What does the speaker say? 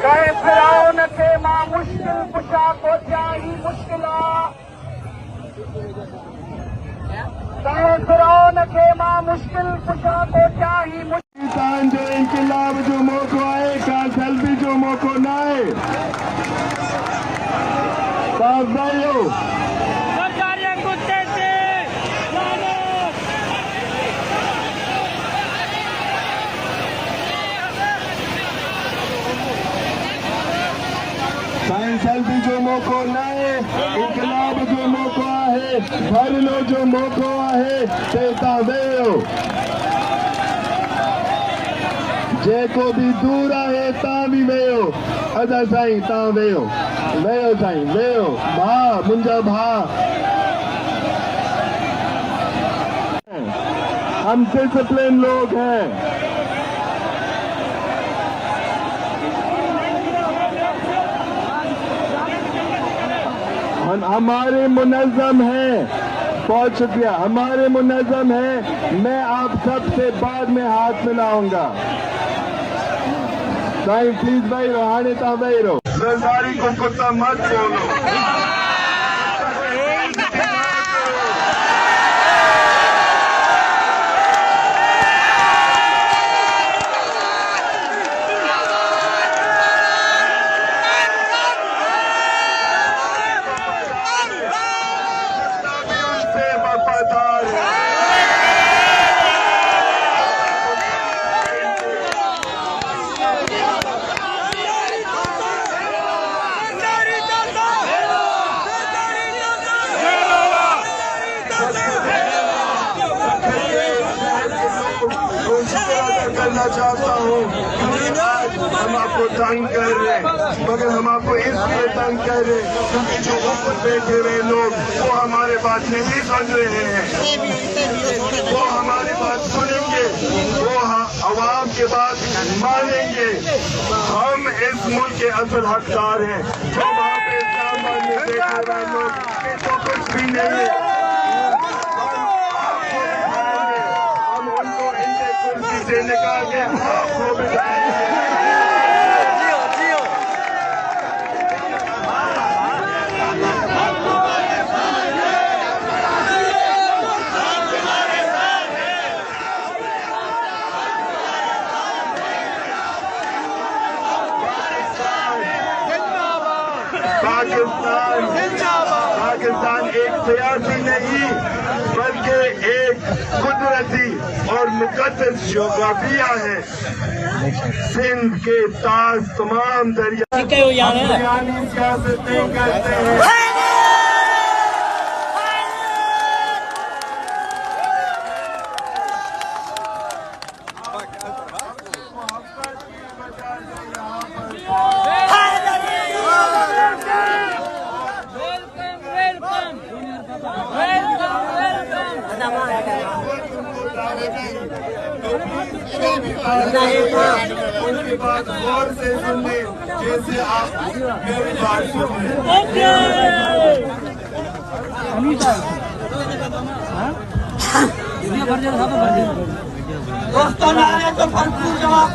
कहे फिरौन के मां मुश्किल कुशा को चाही मुश्किला, कहे फिरौन के मां मुश्किल कुशा को चाही मुश्किल। जो इनकलाब जो मौको आए का सेल्फी जो मौको न आए सेल्फी जो मौको न आए इनकलाब जो मौको आहे भर लो जो मौको आहे ते ता वेहो जेको भी दूर आहे ता भी वेहो अदा साईं ता वेहो वेहो साईं वेहो भाउ मुंहिंजा भाउ। हम डिसिप्लिन लोग हैं, हमारे मुनज़्ज़म हैं। बहुत शुक्रिया, हमारे मुनज़्ज़म हैं। मैं आप सबसे बाद में हाथ मिलाऊंगा। साईं प्लीज भाई रोहानी ता भाई रो जरदारी को कुत्ता मत बोलो। करना चाहता हूँ आज हम आपको तंग कर रहे हैं, मगर हम आपको इसलिए तंग कर रहे हैं क्योंकि जो ऊपर बैठे हुए लोग वो हमारे बात नहीं सुन रहे हैं। वो हमारी बात सुनेंगे, वो आवाम के बात मानेंगे। हम इस मुल्क के असल हकदार हैं। जो वहाँ पे इस्लाम मानने बैठे हुए लोग तो कुछ भी नहीं है। से निकाल के आपको बिठाएंगे। पाकिस्तान एक सियासी नहीं बल्कि एक कुदरती और मुकद्दस जोग्राफिया है। सिंध के ताज तमाम दरिया सियासतें करते हैं। उनकी बात गौर से सुनने जैसे आप मेरी बात सुन दोस्तों तो भरपूर जवाब